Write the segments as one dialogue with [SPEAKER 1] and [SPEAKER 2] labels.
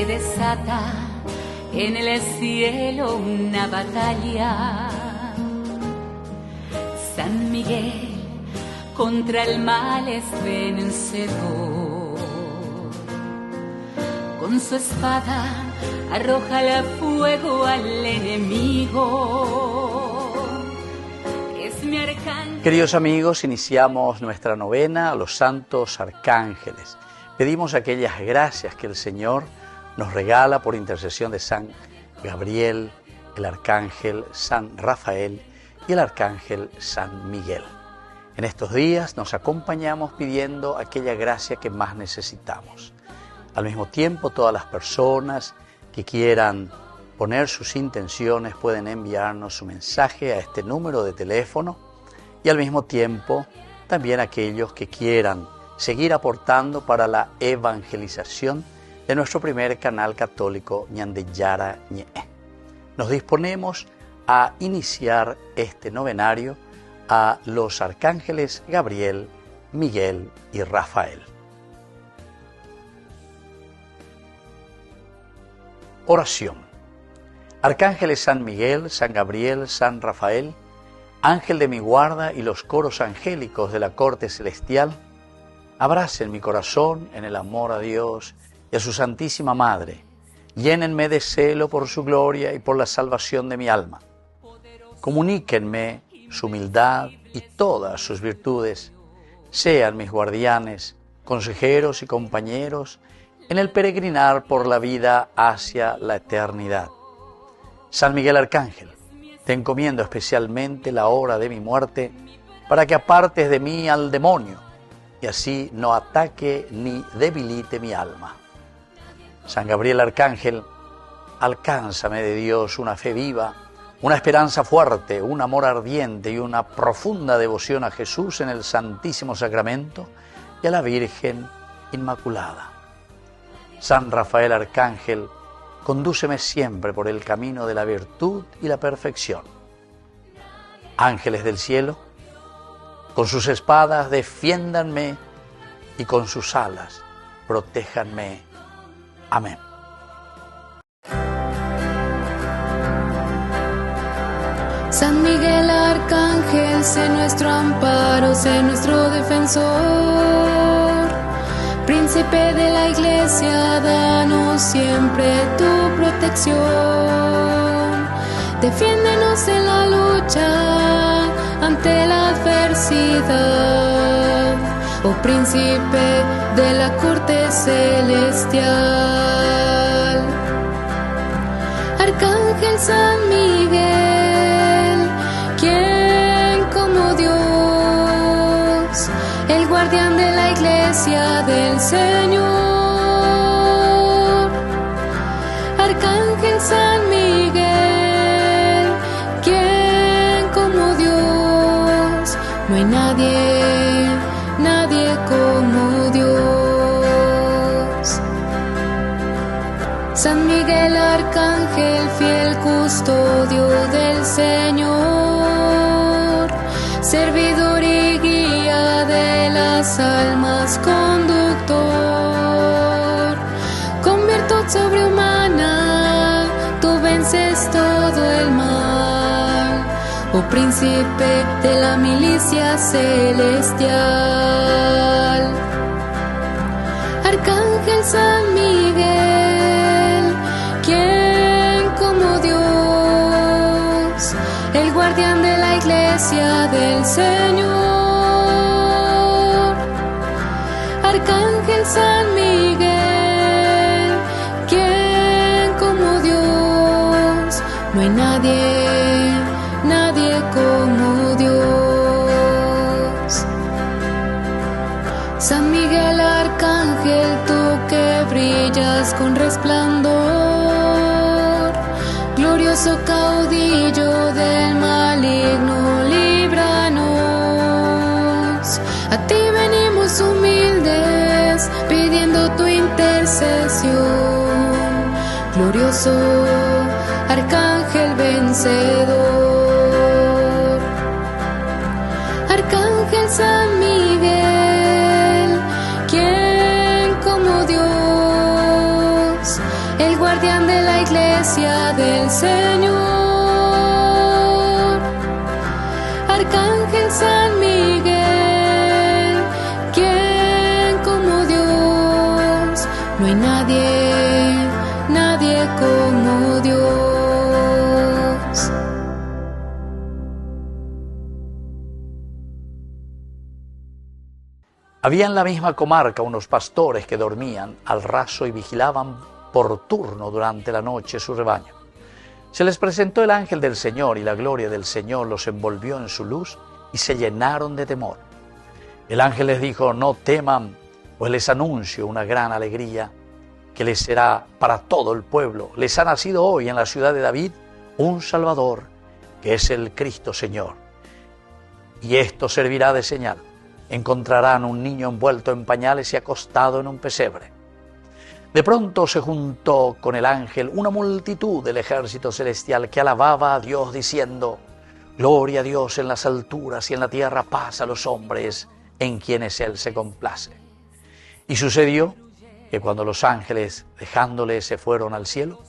[SPEAKER 1] se desata en el cielo una batalla. San Miguel contra el mal es vencedor. Con su espada arroja el fuego al enemigo. Es mi arcángel.
[SPEAKER 2] Queridos amigos, iniciamos nuestra novena a los santos arcángeles. Pedimos aquellas gracias que el Señor nos regala por intercesión de San Gabriel, el arcángel San Rafael y el arcángel San Miguel. En estos días nos acompañamos pidiendo aquella gracia que más necesitamos. Al mismo tiempo, todas las personas que quieran poner sus intenciones pueden enviarnos su mensaje a este número de teléfono, y al mismo tiempo también aquellos que quieran seguir aportando para la evangelización de nuestro primer canal católico Ñandeyara Ñe. Nos disponemos a iniciar este novenario a los arcángeles Gabriel, Miguel y Rafael. Oración. Arcángeles San Miguel, San Gabriel, San Rafael, ángel de mi guarda y los coros angélicos de la corte celestial, abracen mi corazón en el amor a Dios y a su Santísima Madre. Llénenme de celo por su gloria y por la salvación de mi alma. Comuníquenme su humildad y todas sus virtudes. Sean mis guardianes, consejeros y compañeros en el peregrinar por la vida hacia la eternidad. San Miguel Arcángel, te encomiendo especialmente la hora de mi muerte para que apartes de mí al demonio y así no ataque ni debilite mi alma. San Gabriel Arcángel, alcánzame de Dios una fe viva, una esperanza fuerte, un amor ardiente y una profunda devoción a Jesús en el Santísimo Sacramento y a la Virgen Inmaculada. San Rafael Arcángel, condúceme siempre por el camino de la virtud y la perfección. Ángeles del cielo, con sus espadas defiéndanme y con sus alas protéjanme. Amén.
[SPEAKER 3] San Miguel Arcángel, sé nuestro amparo, sé nuestro defensor. Príncipe de la Iglesia, danos siempre tu protección. Defiéndenos en la lucha ante la adversidad. Oh Príncipe de la corte celestial. Arcángel San Miguel, ¿quién como Dios? El guardián de la Iglesia del Señor. Arcángel San Miguel, ¿quién como Dios? No hay nadie como Dios. San Miguel Arcángel, fiel custodio del Señor, servidor y guía de las almas, conductor, con virtud sobrehumana, tú vences todo el mal, oh Príncipe de la milicia celestial. Arcángel San Miguel, ¿quién como Dios? El guardián de la Iglesia del Señor. Arcángel San Miguel, ¿quién como Dios? No hay nadie como Dios. San Miguel Arcángel, tú que brillas con resplandor, glorioso caudillo del maligno, líbranos. A ti venimos humildes, pidiendo tu intercesión. Glorioso Arcángel vencedor. Arcángel San Miguel, ¿quién como Dios? el guardián de la iglesia del Señor. Arcángel San Miguel, ¿quién como Dios? No hay nadie como Dios.
[SPEAKER 2] Había en la misma comarca unos pastores que dormían al raso y vigilaban por turno durante la noche su rebaño. Se les presentó el ángel del Señor y la gloria del Señor los envolvió en su luz y se llenaron de temor. El ángel les dijo: no teman, pues les anuncio una gran alegría que les será para todo el pueblo. Les ha nacido hoy en la ciudad de David un Salvador, que es el Cristo Señor. Y esto servirá de señal: encontrarán un niño envuelto en pañales y acostado en un pesebre. De pronto se juntó con el ángel una multitud del ejército celestial que alababa a Dios diciendo: gloria a Dios en las alturas y en la tierra paz a los hombres en quienes Él se complace. Y sucedió que cuando los ángeles, dejándole, se fueron al cielo,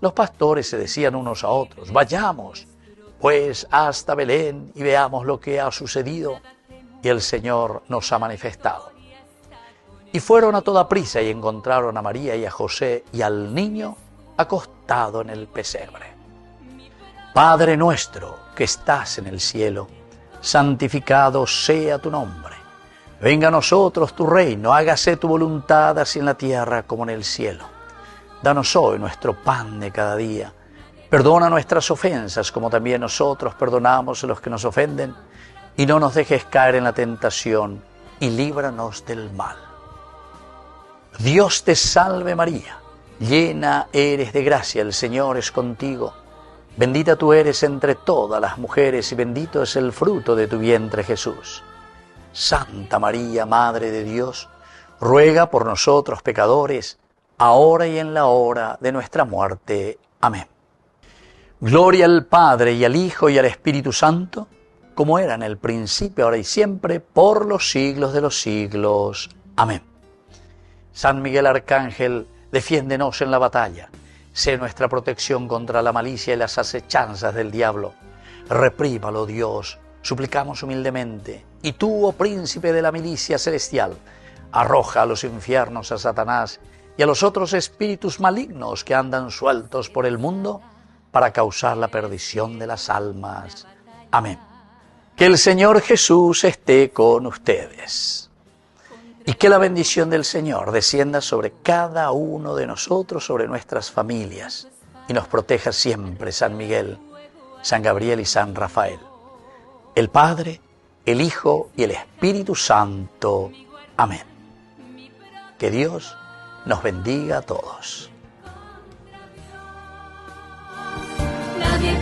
[SPEAKER 2] los pastores se decían unos a otros: vayamos pues hasta Belén y veamos lo que ha sucedido y el Señor nos ha manifestado. Y fueron a toda prisa y encontraron a María y a José y al niño acostado en el pesebre. Padre nuestro que estás en el cielo, santificado sea tu nombre. Venga a nosotros tu reino, hágase tu voluntad así en la tierra como en el cielo. Danos hoy nuestro pan de cada día. Perdona nuestras ofensas como también nosotros perdonamos a los que nos ofenden. Y no nos dejes caer en la tentación y líbranos del mal. Dios te salve María, llena eres de gracia, el Señor es contigo. Bendita tú eres entre todas las mujeres y bendito es el fruto de tu vientre Jesús. Santa María, Madre de Dios, ruega por nosotros pecadores, ahora y en la hora de nuestra muerte. Amén. Gloria al Padre y al Hijo y al Espíritu Santo, como era en el principio, ahora y siempre, por los siglos de los siglos. Amén. San Miguel Arcángel, defiéndenos en la batalla. Sé nuestra protección contra la malicia y las acechanzas del diablo. Reprímalo, Dios, suplicamos humildemente. Y tú, oh príncipe de la milicia celestial, arroja a los infiernos a Satanás y a los otros espíritus malignos que andan sueltos por el mundo para causar la perdición de las almas. Amén. Que el Señor Jesús esté con ustedes. Y que la bendición del Señor descienda sobre cada uno de nosotros, sobre nuestras familias, y nos proteja siempre San Miguel, San Gabriel y San Rafael. El Padre, el Hijo y el Espíritu Santo. Amén. Que Dios nos bendiga a todos.
[SPEAKER 1] Nadie